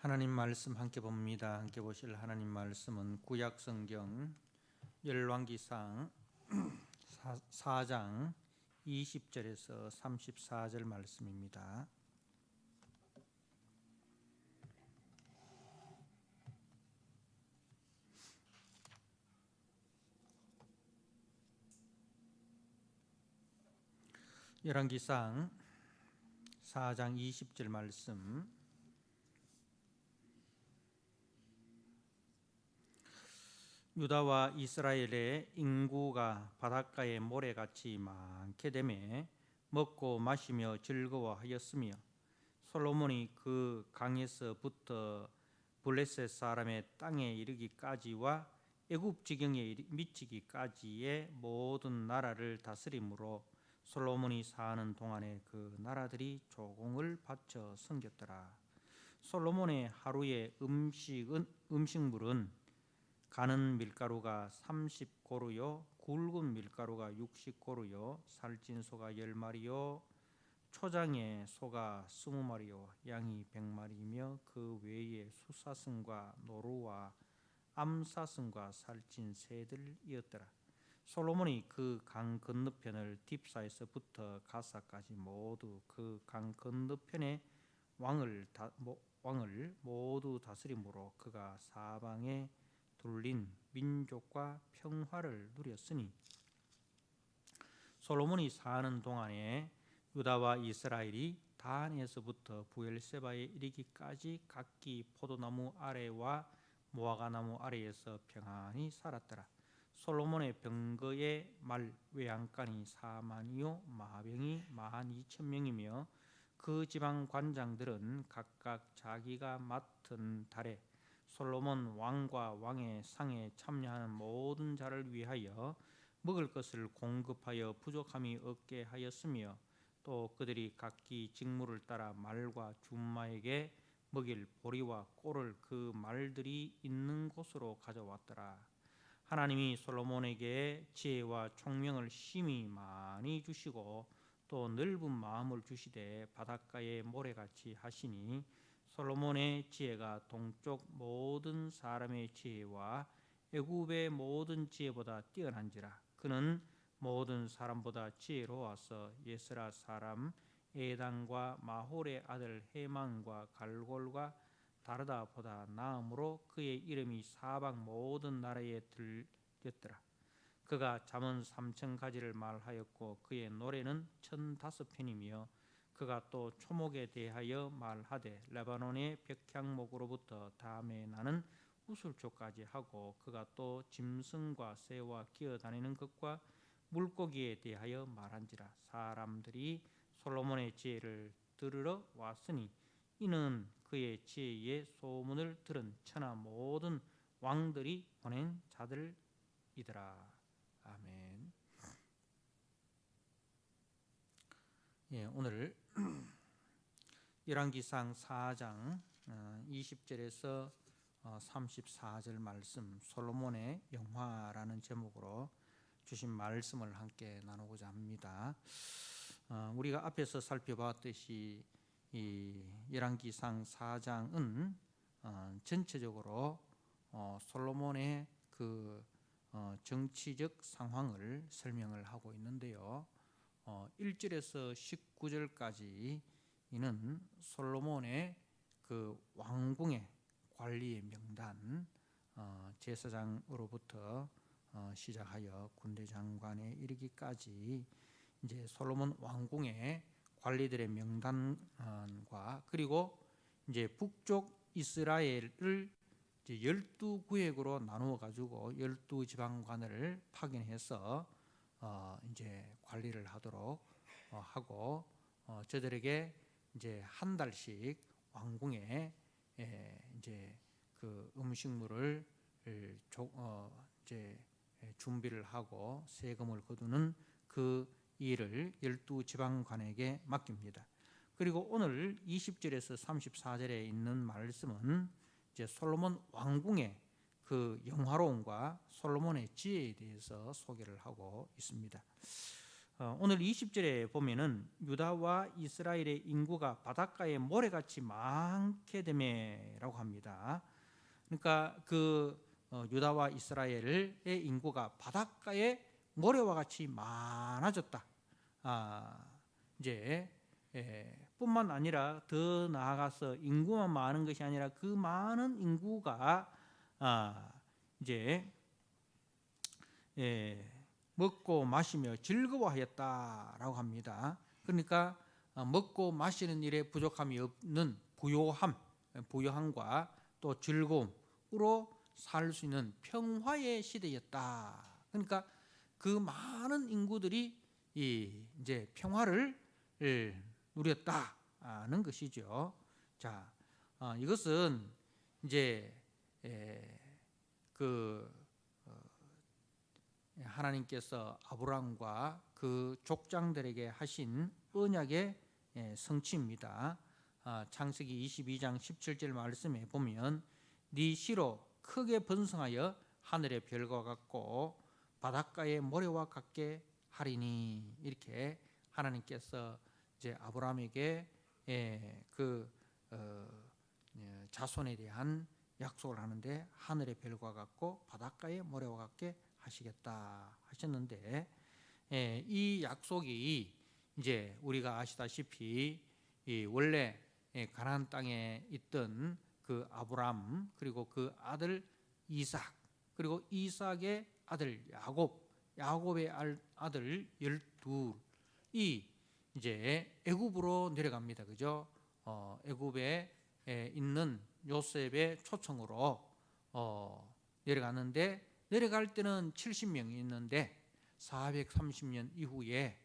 하나님 말씀 함께 봅니다. 함께 보실 하나님 말씀은 구약 성경 열왕기상 4장 20절에서 34절 말씀입니다. 열왕기상 4장 20절 말씀. 유다와 이스라엘의 인구가 바닷가의 모래같이 많게 되매 먹고 마시며 즐거워하였으며 솔로몬이 그 강에서부터 블레셋 사람의 땅에 이르기까지와 애굽 지경에 미치기까지의 모든 나라를 다스림으로 솔로몬이 사는 동안에 그 나라들이 조공을 바쳐 섬겼더라. 솔로몬의 하루의 음식물은 가는 밀가루가 30고루요 굵은 밀가루가 60고루요 살찐 소가 10마리요 초장에 소가 20마리요 양이 100마리이며 그 외에 숫사슴과 노루와 암사슴과 살찐 새들이었더라. 솔로몬이 그 강 건너편을 딥사에서부터 가사까지 모두 그 강 건너편의 왕을 모두 다스림으로 그가 사방에 둘린 민족과 평화를 누렸으니 솔로몬이 사는 동안에 유다와 이스라엘이 단에서부터 부엘세바에 이르기까지 각기 포도나무 아래와 무화과나무 아래에서 평안히 살았더라. 솔로몬의 병거의 말 외양간이 4만이요 마병이 12,000명이며 그 지방 관장들은 각각 자기가 맡은 달에 솔로몬 왕과 왕의 상에 참여하는 모든 자를 위하여 먹을 것을 공급하여 부족함이 없게 하였으며 또 그들이 각기 직무를 따라 말과 준마에게 먹일 보리와 꼴을 그 말들이 있는 곳으로 가져왔더라. 하나님이 솔로몬에게 지혜와 총명을 심히 많이 주시고 또 넓은 마음을 주시되 바닷가의 모래같이 하시니 솔로몬의 지혜가 동쪽 모든 사람의 지혜와 애굽의 모든 지혜보다 뛰어난지라. 그는 모든 사람보다 지혜로워서 예스라 사람 에단과 마홀의 아들 헤만과 갈골과 다르다보다 나음으로 그의 이름이 사방 모든 나라에 들렸더라. 그가 잠언 3,000가지를 말하였고 그의 노래는 1,005편이며 그가 또 초목에 대하여 말하되 레바논의 백향목으로부터 담에 나는 우슬초까지 하고 그가 또 짐승과 새와 기어다니는 것과 물고기에 대하여 말한지라. 사람들이 솔로몬의 지혜를 들으러 왔으니 이는 그의 지혜의 소문을 들은 천하 모든 왕들이 보낸 자들이더라. 아멘. 오늘 열왕기상 4장 20절에서 34절 말씀 솔로몬의 영화라는 제목으로 주신 말씀을 함께 나누고자 합니다. 우리가 앞에서 살펴봤듯이 이 열왕기상 4장은 전체적으로 솔로몬의 그 정치적 상황을 설명을 하고 있는데요. 1절에서 19절까지 이는 솔로몬의 그 왕궁의 관리의 명단, 제사장으로부터 시작하여 군대 장관에 이르기까지 이제 솔로몬 왕궁의 관리들의 명단과 그리고 이제 북쪽 이스라엘을 이제 12구역으로 나누어 가지고 12지방관을 파견해서 이제 관리를 하도록 하고 저들에게 이제 한 달씩 왕궁에 이제 그 음식물을 이제 준비를 하고 세금을 거두는 그 일을 12지방관에게 맡깁니다. 그리고 오늘 20절에서 34절에 있는 말씀은 이제 솔로몬 왕궁의 그 영화로움과 솔로몬의 지혜에 대해서 소개를 하고 있습니다. 오늘 20절에 보면은 유다와 이스라엘의 인구가 바닷가에 모래같이 많게 되매라고 합니다. 그러니까 유다와 이스라엘의 인구가 바닷가에 모래와 같이 많아졌다. 이제 뿐만 아니라 더 나아가서 인구만 많은 것이 아니라 그 많은 인구가 이제 먹고 마시며 즐거워하였다라고 합니다. 그러니까 먹고 마시는 일에 부족함이 없는 부요함과 또 즐거움으로 살 수 있는 평화의 시대였다. 그러니까 그 많은 인구들이 이제 평화를 누렸다는 것이죠. 자, 이것은 이제 하나님께서 아브라함과 그 족장들에게 하신 언약의 성취입니다. 창세기 22장 17절 말씀에 보면 네 씨로 크게 번성하여 하늘의 별과 같고 바닷가의 모래와 같게 하리니, 이렇게 하나님께서 이제 아브라함에게 자손에 대한 약속을 하는데 하늘의 별과 같고 바닷가의 모래와 같게 하시겠다 하셨는데, 이 약속이 이제 우리가 아시다시피 원래 가나안 땅에 있던 그 아브람, 그리고 그 아들 이삭, 그리고 이삭의 아들 야곱의 아들 12이 이제 애굽으로 내려갑니다. 그죠? 애굽에 있는 요셉의 초청으로 내려가는데, 내려갈 때는 70명이 있는데 430년 이후에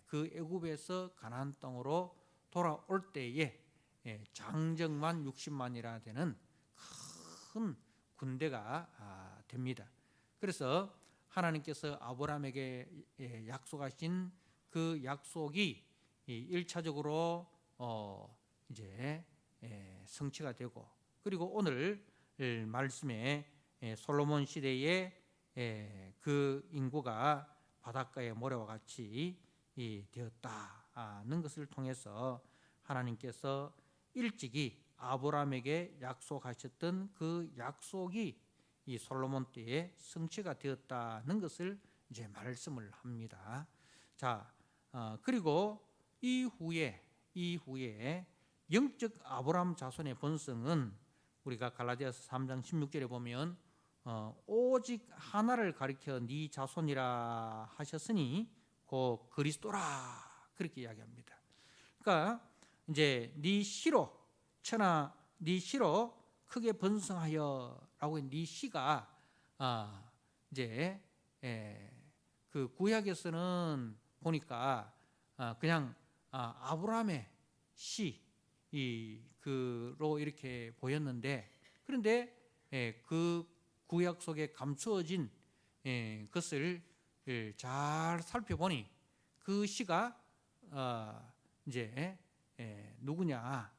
그 애굽에서 가나안 땅으로 돌아올 때에 장정만 60만이라 되는 큰 군대가 됩니다. 그래서 하나님께서 아브라함에게 약속하신 그 약속이 1차적으로 이제 성취가 되고, 그리고 오늘 말씀에 솔로몬 시대에 그 인구가 바닷가의 모래와 같이 되었다는 것을 통해서 하나님께서 일찍이 아브라함에게 약속하셨던 그 약속이 이 솔로몬 때에 성취가 되었다는 것을 이제 말씀을 합니다. 자, 그리고 이후에 영적 아브라함 자손의 번성은 우리가 갈라디아서 3장 16절에 보면 오직 하나를 가리켜 네 자손이라 하셨으니 곧 그리스도라, 그렇게 이야기합니다. 그러니까 이제 네 씨로 크게 번성하여라고 한 네 씨가 이제 그 구약에서는 보니까 그냥 아브라함의 씨로 이렇게 보였는데, 그런데 그 구약 속에 감추어진 것을 잘 살펴보니 그 씨가 이제 누구냐,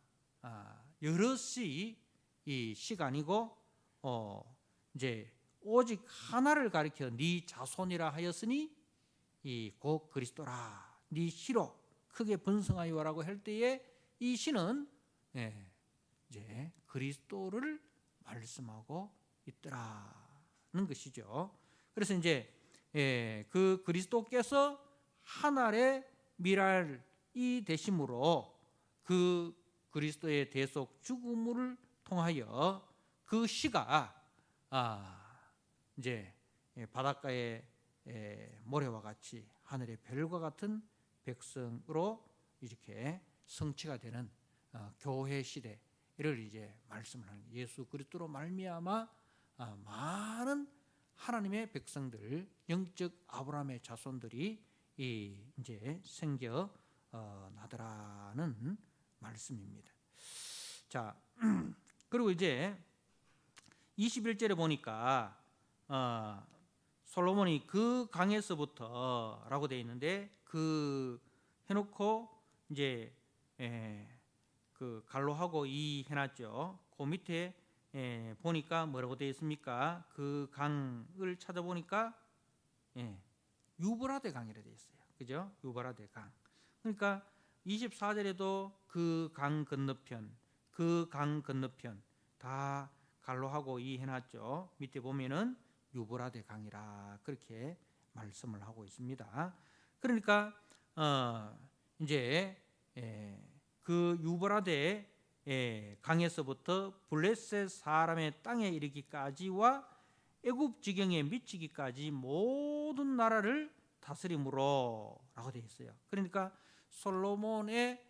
여럿이 이 씨가 아니고 이제 오직 하나를 가리켜 네 자손이라 하였으니 곧 그리스도라, 네 씨로 크게 번성하여라고 할 때에 이 씨는 이제 그리스도를 말씀하고 있더라는 것이죠. 그래서 이제 그 그리스도께서 하늘의 미랄이 되심으로 그 그리스도의 대속 죽음을 통하여 그 씨가 이제 바닷가의 모래와 같이 하늘의 별과 같은 백성으로 이렇게 성취가 되는 교회 시대를 이제 말씀을 하는, 예수 그리스도로 말미암아 많은 하나님의 백성들, 영적 아브라함의 자손들이 이제 생겨 나더라는 말씀입니다. 자, 그리고 이제 21절에 보니까 솔로몬이 그 강에서부터라고 되어 있는데, 그 해놓고 이제 그 갈로하고 이 해놨죠. 그 밑에 보니까 뭐라고 되어 있습니까? 그 강을 찾아보니까 유브라데 강이라 되어 있어요. 그죠? 유브라데 강. 그러니까 24절에도 그 강 건너편, 그 강 건너편 다 갈로하고 이해놨죠. 밑에 보면은 유브라데 강이라 그렇게 말씀을 하고 있습니다. 그러니까 이제 그 유브라데 강에서부터 블레셋 사람의 땅에 이르기까지와 애굽 지경에 미치기까지 모든 나라를 다스림으로라고 되어 있어요. 그러니까 솔로몬의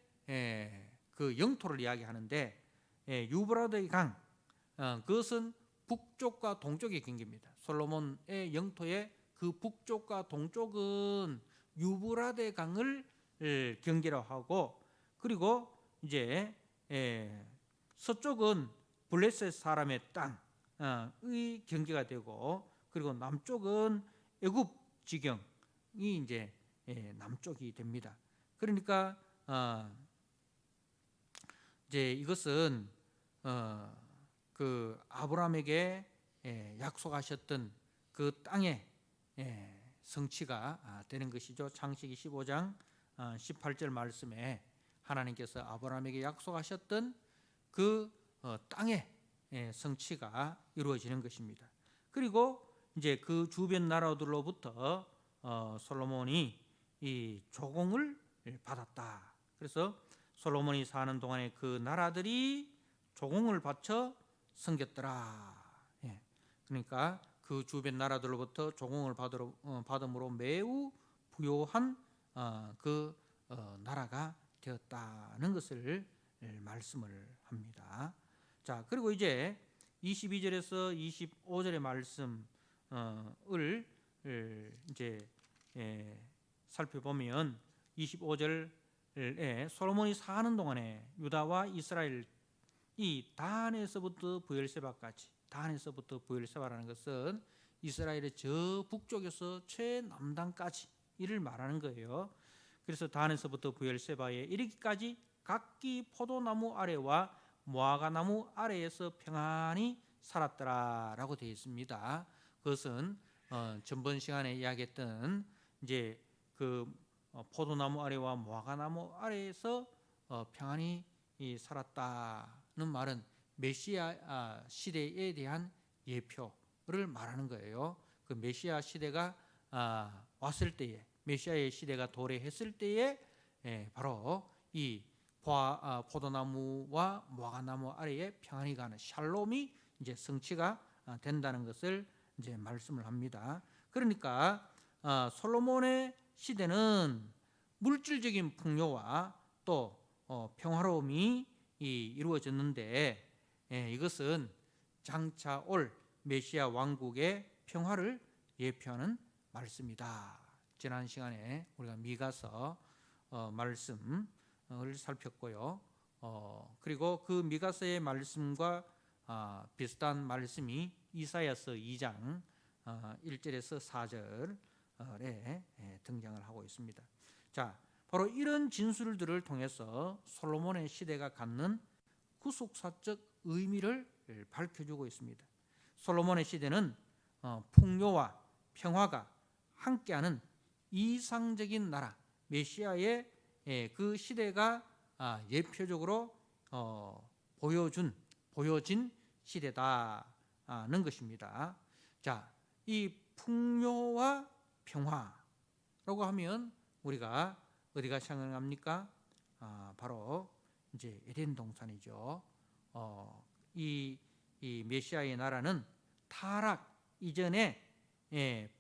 그 영토를 이야기하는데 유브라데 강 그것은 북쪽과 동쪽의 경계입니다. 솔로몬의 영토의 그 북쪽과 동쪽은 유브라데 강을 경계로 하고, 그리고 이제 서쪽은 블레셋 사람의 땅의 경계가 되고, 그리고 남쪽은 애굽 지경이 이제 남쪽이 됩니다. 그러니까 이제 이것은 그 아브라함에게 약속하셨던 그 땅의 성취가 되는 것이죠. 창세기 15장 18절 말씀에 하나님께서 아브라함에게 약속하셨던 그 땅의 성취가 이루어지는 것입니다. 그리고 이제 그 주변 나라들로부터 솔로몬이 이 조공을 받았다. 그래서 솔로몬이 사는 동안에 그 나라들이 조공을 바쳐 섬겼더라. 그러니까 그 주변 나라들로부터 조공을 받음으로 매우 부요한 그 나라가 되었다는 것을 말씀을 합니다. 자, 그리고 이제 22절에서 25절의 말씀을 이제 살펴보면 25절에 솔로몬이 사는 동안에 유다와 이스라엘 이 단에서부터 브엘세바까지, 단에서부터 브엘세바라는 것은 이스라엘의 저 북쪽에서 최남단까지 이를 말하는 거예요. 그래서 단에서부터 브엘세바에 이르기까지 각기 포도나무 아래와 무화과나무 아래에서 평안히 살았더라라고 되어 있습니다. 그것은 전번 시간에 이야기했던 이제 그 포도나무 아래와 무화과나무 아래에서 평안히 살았다는 말은 메시아 시대에 대한 예표를 말하는 거예요. 그 메시아 시대가 왔을 때에, 메시아의 시대가 도래했을 때에 바로 이 포도나무와 무화과나무 아래에 평안히 가는 샬롬이 이제 성취가 된다는 것을 이제 말씀을 합니다. 그러니까 솔로몬의 시대는 물질적인 풍요와 또 평화로움이 이루어졌는데 이것은 장차 올 메시아 왕국의 평화를 예표하는 말씀이다. 지난 시간에 우리가 미가서 말씀을 살폈고요. 그리고 그 미가서의 말씀과 비슷한 말씀이 이사야서 2장 1절에서 4절에 등장을 하고 있습니다. 자, 바로 이런 진술들을 통해서 솔로몬의 시대가 갖는 구속사적 의미를 밝혀주고 있습니다. 솔로몬의 시대는 풍요와 평화가 함께하는 이상적인 나라, 메시아의 그 시대가 예표적으로 보여진 시대다는 것입니다. 자, 이 풍요와 평화라고 하면 우리가 어디가 생각납니까? 바로 이제 에덴 동산이죠. 이 메시아의 나라는 타락 이전에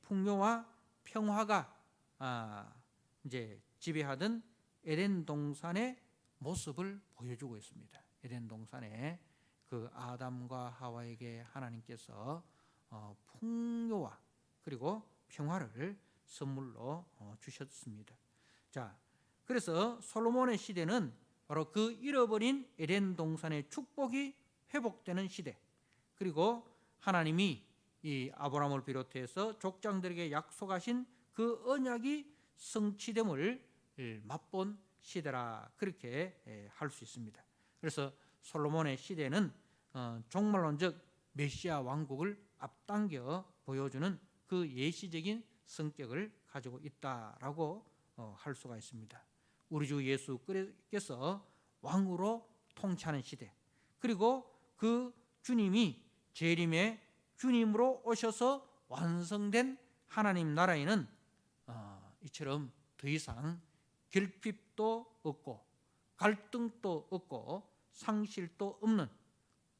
풍요와 평화가 이제 지배하던 에덴 동산의 모습을 보여주고 있습니다. 에덴 동산에 그 아담과 하와에게 하나님께서 풍요와 그리고 평화를 선물로 주셨습니다. 자, 그래서 솔로몬의 시대는 바로 그 잃어버린 에덴 동산의 축복이 회복되는 시대, 그리고 하나님이 이 아브라함을 비롯해서 족장들에게 약속하신 그 언약이 성취됨을 맛본 시대라 그렇게 할 수 있습니다. 그래서 솔로몬의 시대는 종말론적 메시아 왕국을 앞당겨 보여주는 그 예시적인 성격을 가지고 있다라고 할 수가 있습니다. 우리 주 예수께서 왕으로 통치하는 시대, 그리고 그 주님이 재림의 주님으로 오셔서 완성된 하나님 나라에는 이처럼 더 이상 결핍도 없고 갈등도 없고 상실도 없는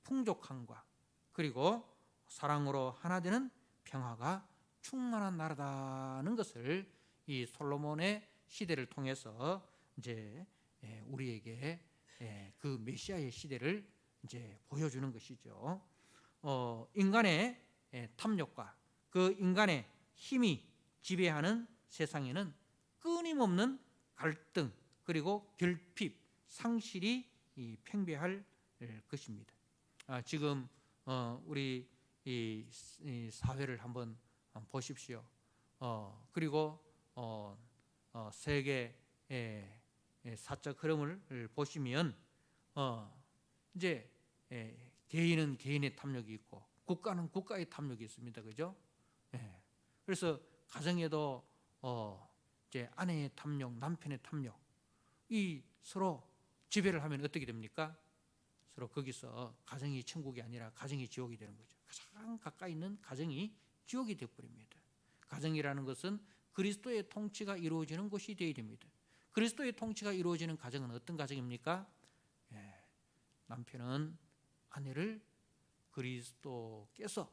풍족함과 그리고 사랑으로 하나 되는 평화가 충만한 나라다는 것을 이 솔로몬의 시대를 통해서 이제 우리에게 그 메시아의 시대를 이제 보여주는 것이죠. 인간의 탐욕과 그 인간의 힘이 지배하는 세상에는 끊임없는 갈등 그리고 결핍, 상실이 팽배할 것입니다. 지금 우리 이 사회를 한번 보십시오. 그리고 세계 사적 흐름을 보시면 이제 개인은 개인의 탐욕이 있고 국가는 국가의 탐욕이 있습니다. 그죠? 그래서 가정에도 이제 아내의 탐욕, 남편의 탐욕, 이 서로 지배를 하면 어떻게 됩니까? 서로 거기서 가정이 천국이 아니라 가정이 지옥이 되는 거죠. 가장 가까이 있는 가정이 지옥이 되어버립니다. 가정이라는 것은 그리스도의 통치가 이루어지는 곳이 되어야 됩니다. 그리스도의 통치가 이루어지는 가정은 어떤 가정입니까? 남편은 아내를 그리스도께서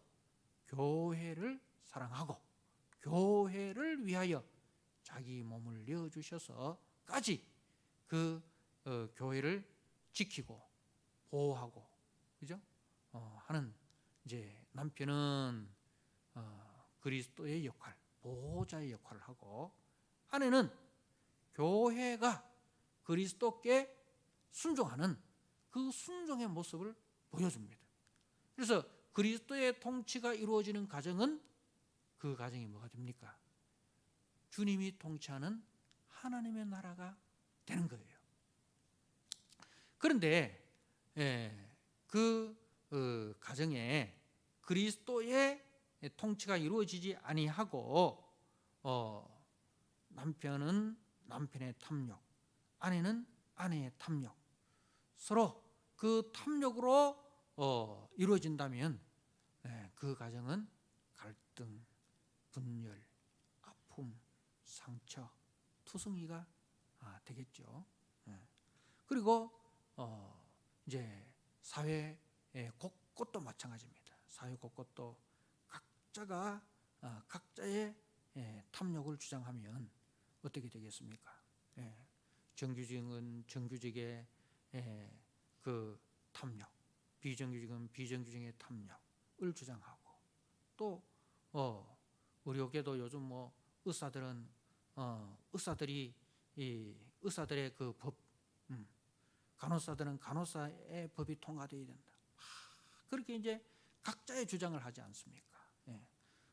교회를 사랑하고 교회를 위하여 자기 몸을 내어주셔서까지 그 교회를 지키고 보호하고, 그죠? 하는 이제 남편은 그리스도의 역할, 보호자의 역할을 하고, 아내는 교회가 그리스도께 순종하는 그 순종의 모습을 보여줍니다. 그래서 그리스도의 통치가 이루어지는 가정은 그 가정이 뭐가 됩니까? 주님이 통치하는 하나님의 나라가 되는 거예요. 그런데 그 가정에 그리스도의 통치가 이루어지지 아니하고 남편은 남편의 탐욕, 아내는 아내의 탐욕, 서로 그 탐욕으로 이루어진다면 그 가정은 갈등, 분열, 아픔, 상처, 투성이가 되겠죠. 그리고 이제 사회 곳곳도 마찬가지입니다. 사회 곳곳도 각자가 각자의 탐욕을 주장하면 어떻게 되겠습니까? 정규직은 정규직의 그 탐욕, 비정규직은 비정규직의 탐욕을 주장하고, 또 의료계도 요즘 뭐 의사들은 의사들이 이 의사들의 그 법, 간호사들은 간호사의 법이 통과되어야 된다. 그렇게 이제 각자의 주장을 하지 않습니까?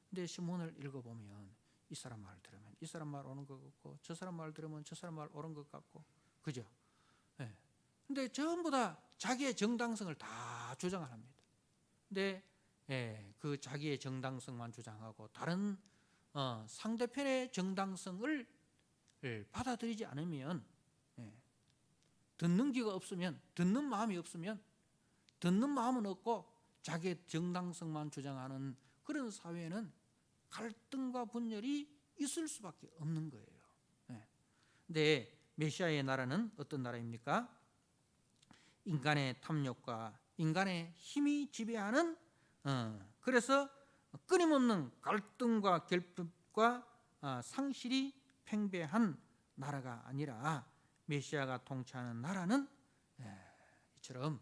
근데 신문을 읽어보면 이 사람 말 들으면 이 사람 말 오는 것 같고, 저 사람 말 들으면 저 사람 말 옳은 것 같고, 그죠? 근데 전부 다 자기의 정당성을 다 주장을 합니다. 근데 그 자기의 정당성만 주장하고 다른 상대편의 정당성을 받아들이지 않으면, 듣는 귀가 없으면, 듣는 마음이 없으면, 듣는 마음은 없고 자기의 정당성만 주장하는 그런 사회는 갈등과 분열이 있을 수밖에 없는 거예요. 근데 메시아의 나라는 어떤 나라입니까? 인간의 탐욕과 인간의 힘이 지배하는, 그래서 끊임없는 갈등과 결핍과 상실이 팽배한 나라가 아니라 메시아가 통치하는 나라는 이처럼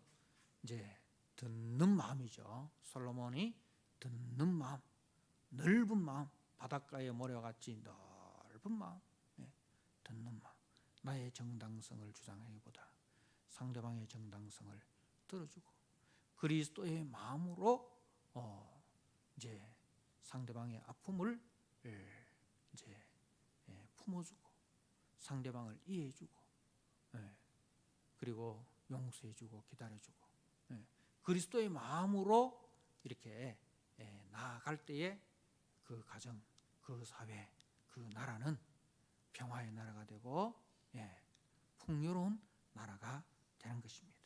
이제 듣는 마음이죠. 솔로몬이 듣는 마음, 넓은 마음, 바닷가의 모래같이 넓은 마음, 듣는 마음, 나의 정당성을 주장하기보다 상대방의 정당성을 들어주고 그리스도의 마음으로 이제 상대방의 아픔을 이제 품어주고 상대방을 이해해주고, 그리고 용서해주고 기다려주고, 그리스도의 마음으로 이렇게 나아갈 때에 그 가정, 그 사회, 그 나라는 평화의 나라가 더 풍요로운 나라가 되는 것입니다.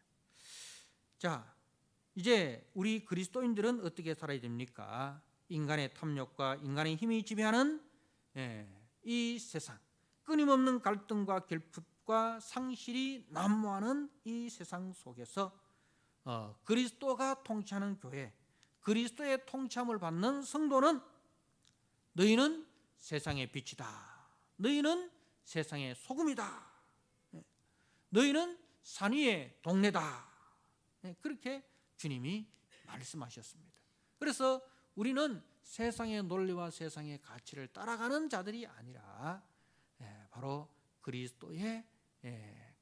자, 이제 우리 그리스도인들은 어떻게 살아야 됩니까? 인간의 탐욕과 인간의 힘이 지배하는 이 세상, 끊임없는 갈등과 결핍과 상실이 난무하는 이 세상 속에서 그리스도가 통치하는 교회, 그리스도의 통치함을 받는 성도는 너희는 세상의 빛이다. 너희는 세상의 소금이다. 너희는 산 위의 동네다. 그렇게 주님이 말씀하셨습니다. 그래서 우리는 세상의 논리와 세상의 가치를 따라가는 자들이 아니라 바로 그리스도의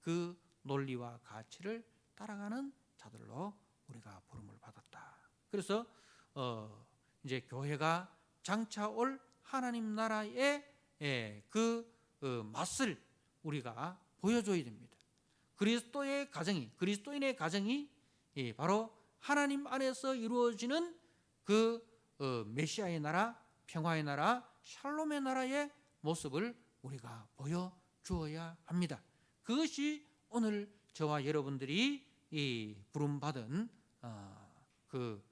그 논리와 가치를 따라가는 자들로 우리가 부름을 받았다. 그래서 이제 교회가 장차 올 하나님 나라의 그 맛을 우리가 보여줘야 됩니다. 그리스도의 가정이, 그리스도인의 가정이 바로 하나님 안에서 이루어지는 그 메시아의 나라, 평화의 나라, 샬롬의 나라의 모습을 우리가 보여주어야 합니다. 그것이 오늘 저와 여러분들이 부름받은 그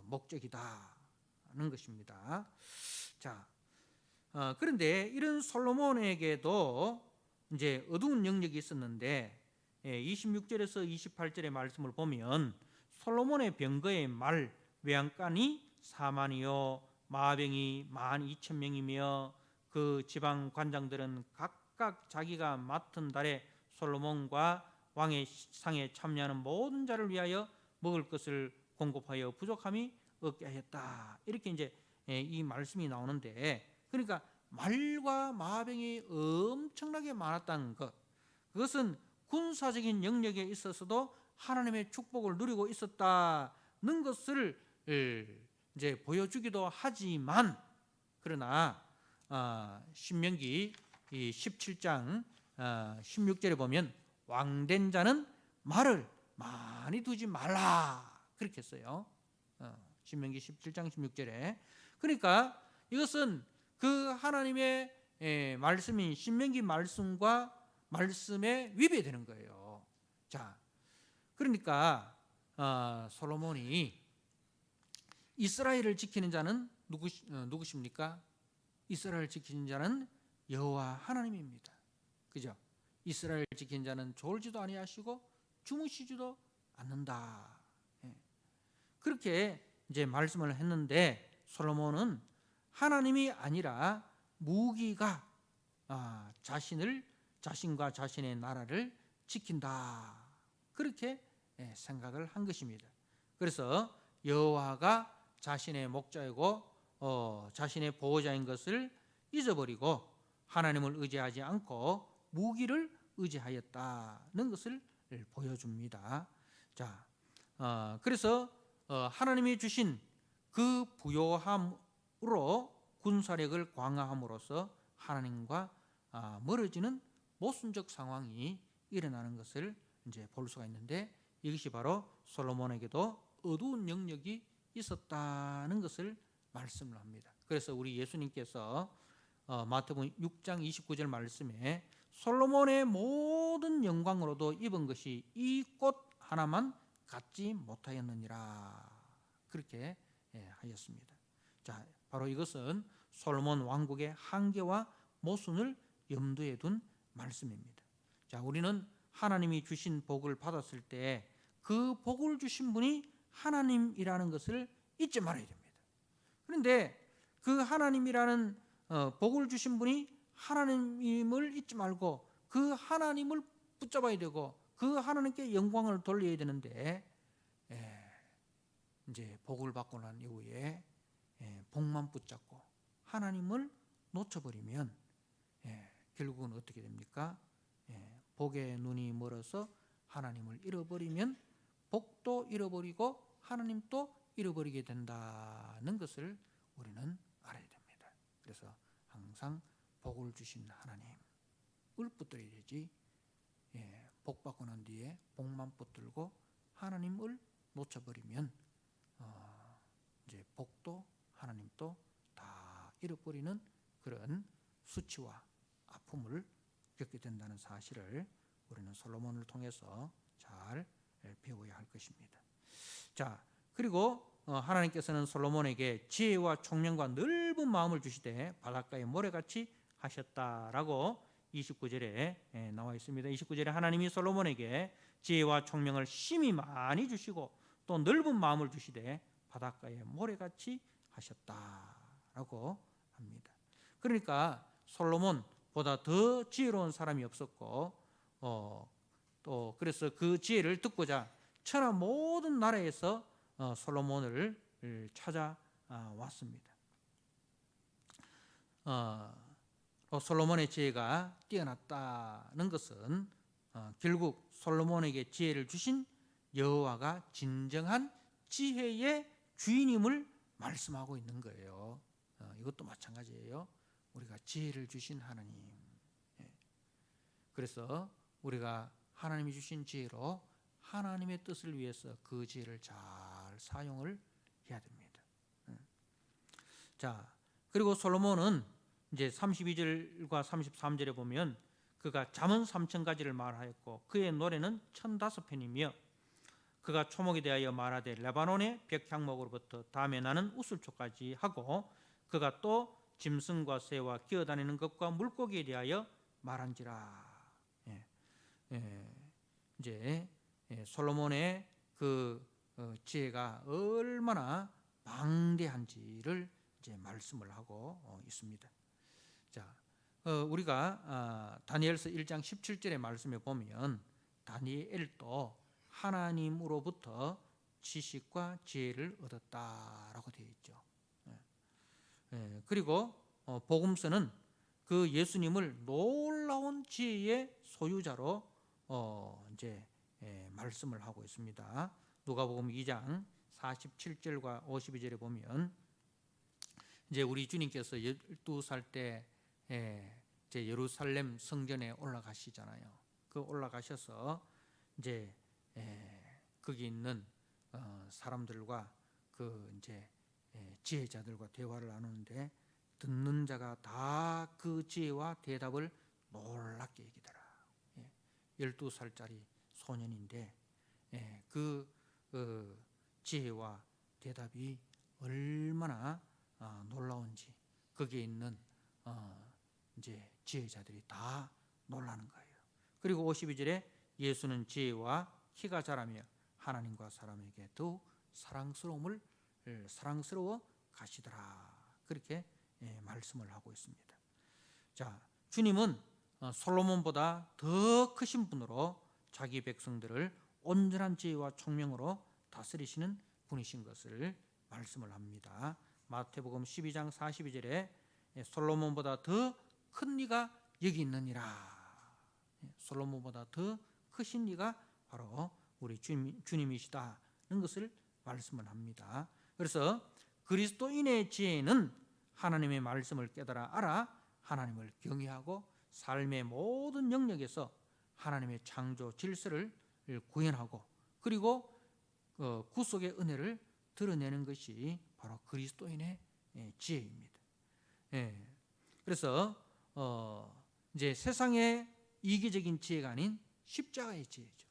목적이다는 것입니다. 자, 그런데 이런 솔로몬에게도 이제 어두운 영역이 있었는데 26절에서 28절의 말씀을 보면 솔로몬의 병거의 말 외양간이 4만이요 마병이 12,000명이며 그 지방 관장들은 각각 자기가 맡은 달에 솔로몬과 왕의 상에 참여하는 모든 자를 위하여 먹을 것을 공급하여 부족함이 없게 하였다. 이렇게 이제 이 말씀이 나오는데, 그러니까 말과 마병이 엄청나게 많았다는 것, 그것은 군사적인 영역에 있어서도 하나님의 축복을 누리고 있었다는 것을 이제 보여주기도 하지만, 그러나 신명기 17장 16절에 보면 왕된 자는 말을 많이 두지 말라 그렇게 했어요. 신명기 17장 16절에. 그러니까 이것은 그 하나님의 말씀인 신명기 말씀과 말씀에 위배되는 거예요. 자, 그러니까 솔로몬이 이스라엘을 지키는 자는 누구십니까? 이스라엘을 지키는 자는 여호와 하나님입니다. 그죠? 이스라엘 지키는 자는 졸지도 아니하시고 주무시지도 않는다. 그렇게 이제 말씀을 했는데, 솔로몬은 하나님이 아니라 무기가 자신과 자신의 나라를 지킨다, 그렇게 생각을 한 것입니다. 그래서 여호와가 자신의 목자이고 자신의 보호자인 것을 잊어버리고 하나님을 의지하지 않고 무기를 의지하였다는 것을 보여줍니다. 자, 그래서 하나님이 주신 그 부요함으로 군사력을 강화함으로써 하나님과 멀어지는 모순적 상황이 일어나는 것을 이제 볼 수가 있는데, 이것이 바로 솔로몬에게도 어두운 영역이 있었다는 것을 말씀을 합니다. 그래서 우리 예수님께서 마태복음 6장 29절 말씀에 솔로몬의 모든 영광으로도 입은 것이 이 꽃 하나만 갖지 못하였느니라, 그렇게 하였습니다. 자, 바로 이것은 솔로몬 왕국의 한계와 모순을 염두에 둔 말씀입니다. 자, 우리는 하나님이 주신 복을 받았을 때 그 복을 주신 분이 하나님이라는 것을 잊지 말아야 됩니다. 그런데 그 하나님이라는 복을 주신 분이 하나님을 잊지 말고 그 하나님을 붙잡아야 되고 그 하나님께 영광을 돌려야 되는데, 이제 복을 받고 난 이후에 복만 붙잡고 하나님을 놓쳐버리면 결국은 어떻게 됩니까? 복의 눈이 멀어서 하나님을 잃어버리면 복도 잃어버리고 하나님도 잃어버리게 된다는 것을 우리는 알아야 됩니다. 그래서 항상 복을 주신 하나님을 붙들어야 되지, 복 받고 난 뒤에 복만 붙들고 하나님을 놓쳐버리면 이제 복도 하나님도 다 잃어버리는 그런 수치와 아픔을 겪게 된다는 사실을 우리는 솔로몬을 통해서 잘 배워야 할 것입니다. 자, 그리고 하나님께서는 솔로몬에게 지혜와 총명과 넓은 마음을 주시되 바닷가의 모래같이 하셨다라고 29절에 나와 있습니다. 29절에 하나님이 솔로몬에게 지혜와 총명을 심히 많이 주시고 또 넓은 마음을 주시되 바닷가의 모래같이 하셨다라고 합니다. 그러니까 솔로몬보다 더 지혜로운 사람이 없었고 또 그래서 그 지혜를 듣고자 천하 모든 나라에서 솔로몬을 찾아왔습니다. 솔로몬의 지혜가 뛰어났다는 것은 결국 솔로몬에게 지혜를 주신 여호와가 진정한 지혜의 주인임을 말씀하고 있는 거예요. 이것도 마찬가지예요. 우리가 지혜를 주신 하나님. 그래서 우리가 하나님이 주신 지혜로 하나님의 뜻을 위해서 그 지혜를 잘 사용을 해야 됩니다. 자, 그리고 솔로몬은 이제 32절과 33절에 보면 그가 잠언 3000가지를 말하였고 그의 노래는 1005편이며 그가 초목에 대하여 말하되 레바논의 벽향목으로부터 다음에 나는 우슬초까지 하고 그가 또 짐승과 새와 기어다니는 것과 물고기에 대하여 말한지라. 이제 솔로몬의 그 지혜가 얼마나 방대한지를 이제 말씀을 하고 있습니다. 자, 우리가 다니엘서 1장 17절의 말씀에 보면 다니엘도 하나님으로부터 지식과 지혜를 얻었다라고 되어 있죠. 그리고 복음서는 그 예수님을 놀라운 지혜의 소유자로 이제 말씀을 하고 있습니다. 누가복음 2장 47절과 52절에 보면 이제 우리 주님께서 12살 때 이제 예루살렘 성전에 올라가시잖아요. 그 올라가셔서 이제 거기 있는 사람들과 그 이제 지혜자들과 대화를 나누는데 듣는 자가 다 그 지혜와 대답을 놀랍게 여기더라. 12살짜리 소년인데 그 지혜와 대답이 얼마나 놀라운지 거기에 있는 이제 지혜자들이 다 놀라는 거예요. 그리고 52절에 예수는 지혜와 키가 자라며 하나님과 사람에게 더욱 사랑스러워 가시더라. 그렇게 말씀을 하고 있습니다. 자, 주님은 솔로몬보다 더 크신 분으로 자기 백성들을 온전한 지혜와 총명으로 다스리시는 분이신 것을 말씀을 합니다. 마태복음 12장 42절에 솔로몬보다 더 큰 이가 여기 있느니라. 솔로몬보다 더 크신 이가 바로 우리 주님이시다는 것을 말씀을 합니다. 그래서 그리스도인의 지혜는 하나님의 말씀을 깨달아 알아 하나님을 경외하고 삶의 모든 영역에서 하나님의 창조 질서를 구현하고 그리고 구속의 은혜를 드러내는 것이 바로 그리스도인의 지혜입니다. 그래서 이제 세상의 이기적인 지혜가 아닌 십자가의 지혜죠.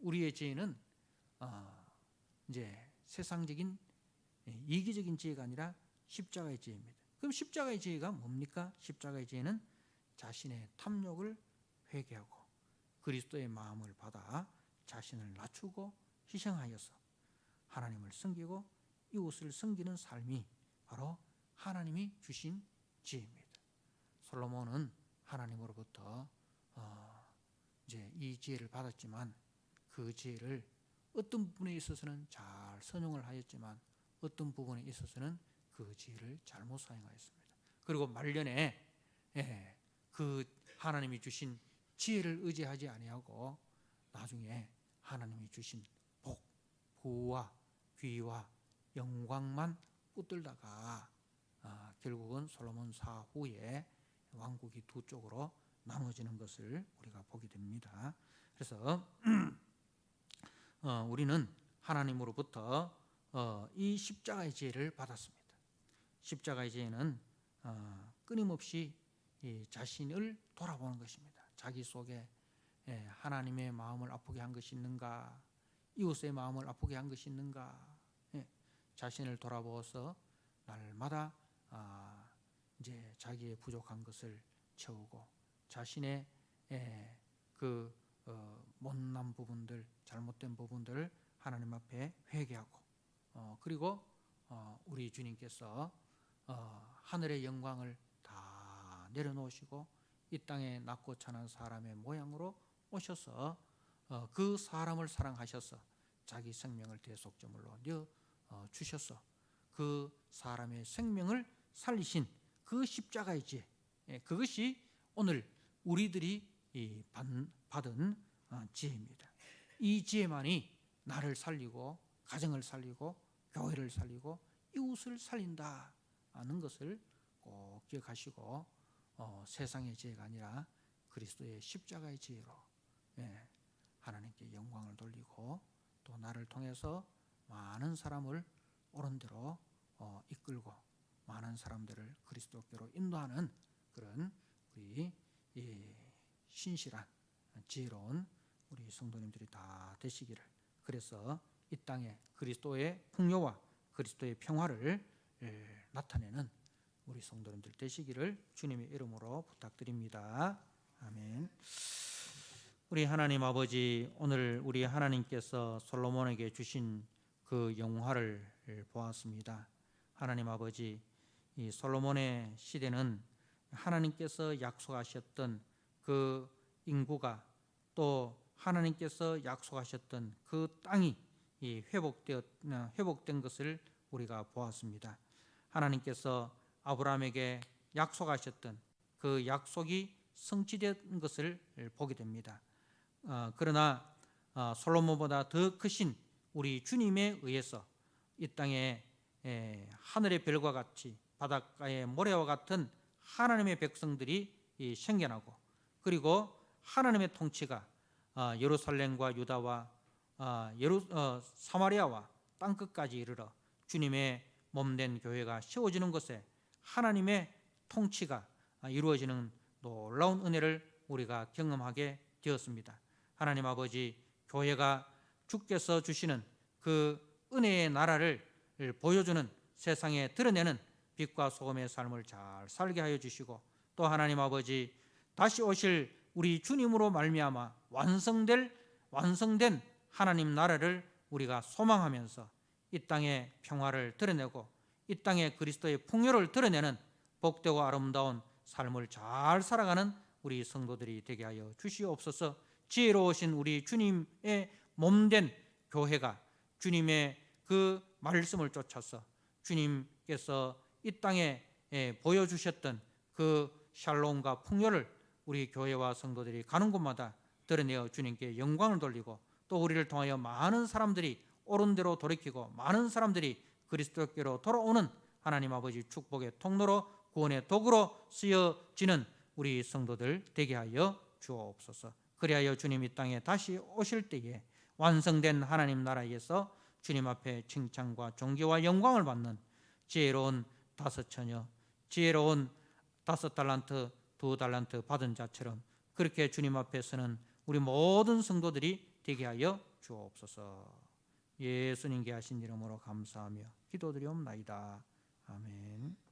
우리의 지혜는 이제 세상적인 이기적인 지혜가 아니라 십자가의 지혜입니다. 그럼 십자가의 지혜가 뭡니까? 십자가의 지혜는 자신의 탐욕을 회개하고 그리스도의 마음을 받아 자신을 낮추고 희생하여서 하나님을 섬기고 이웃을 섬기는 삶이 바로 하나님이 주신 지혜입니다. 솔로몬은 하나님으로부터 이제 이 지혜를 받았지만 그 지혜를 어떤 부분에 있어서는 잘 선용을 하였지만 어떤 부분에 있어서는 그 지혜를 잘못 사용하였습니다. 그리고 말년에 그 하나님이 주신 지혜를 의지하지 아니하고 나중에 하나님이 주신 복, 부와 귀와 영광만 붙들다가 결국은 솔로몬 사후에 왕국이 두 쪽으로 나눠지는 것을 우리가 보게 됩니다. 그래서 우리는 하나님으로부터 이 십자가의 지혜를 받았습니다. 십자가의 지혜는 끊임없이 자신을 돌아보는 것입니다. 자기 속에 하나님의 마음을 아프게 한 것이 있는가, 이웃의 마음을 아프게 한 것이 있는가, 자신을 돌아보아서 날마다 이제 자기의 부족한 것을 채우고 자신의 그 못난 부분들, 잘못된 부분들을 하나님 앞에 회개하고, 그리고 우리 주님께서 하늘의 영광을 다 내려놓으시고 이 땅에 낮고 찬한 사람의 모양으로 오셔서 그 사람을 사랑하셔서 자기 생명을 대속제물로 내어 주셔서 그 사람의 생명을 살리신 그 십자가의 지혜, 그것이 오늘 우리들이 받은 지혜입니다. 이 지혜만이 나를 살리고 가정을 살리고 교회를 살리고 이웃을 살린다는 것을 꼭 기억하시고, 세상의 지혜가 아니라 그리스도의 십자가의 지혜로 하나님께 영광을 돌리고 또 나를 통해서 많은 사람을 옳은 대로 이끌고 많은 사람들을 그리스도께로 인도하는 그런 우리 신실한 지혜로운 우리 성도님들이 다 되시기를, 그래서 이 땅에 그리스도의 풍요와 그리스도의 평화를 나타내는 우리 성도님들 되시기를 주님의 이름으로 부탁드립니다. 아멘. 우리 하나님 아버지, 오늘 우리 하나님께서 솔로몬에게 주신 그 영화를 보았습니다. 하나님 아버지, 이 솔로몬의 시대는 하나님께서 약속하셨던 그 인구가, 또 하나님께서 약속하셨던 그 땅이 회복된 것을 우리가 보았습니다. 하나님께서 아브라함에게 약속하셨던 그 약속이 성취된 것을 보게 됩니다. 그러나 솔로몬보다 더 크신 우리 주님에 의해서 이 땅에 하늘의 별과 같이 바닷가의 모래와 같은 하나님의 백성들이 생겨나고, 그리고 하나님의 통치가 예루살렘과 유다와 사마리아와 땅끝까지 이르러 주님의 몸된 교회가 세워지는 곳에 하나님의 통치가 이루어지는 놀라운 은혜를 우리가 경험하게 되었습니다. 하나님 아버지, 교회가 주께서 주시는 그 은혜의 나라를 보여주는, 세상에 드러내는 빛과 소금의 삶을 잘 살게 하여 주시고, 또 하나님 아버지, 다시 오실 우리 주님으로 말미암아 완성된 하나님 나라를 우리가 소망하면서 이 땅의 평화를 드러내고 이 땅에 그리스도의 풍요를 드러내는 복되고 아름다운 삶을 잘 살아가는 우리 성도들이 되게 하여 주시옵소서. 지혜로우신 우리 주님의 몸된 교회가 주님의 그 말씀을 쫓아서 주님께서 이 땅에 보여주셨던 그 샬롬과 풍요를 우리 교회와 성도들이 가는 곳마다 드러내어 주님께 영광을 돌리고, 또 우리를 통하여 많은 사람들이 옳은 대로 돌이키고 많은 사람들이 그리스도께로 돌아오는 하나님 아버지 축복의 통로로, 구원의 도구로 쓰여지는 우리 성도들 되게 하여 주옵소서. 그리하여 주님 이 땅에 다시 오실 때에 완성된 하나님 나라에서 주님 앞에 칭찬과 존귀와 영광을 받는 지혜로운 5처녀, 지혜로운 5달란트, 2달란트 받은 자처럼 그렇게 주님 앞에 서는 우리 모든 성도들이 되게 하여 주옵소서. 예수님께 하신 이름으로 감사하며 기도드리옵나이다. 아멘.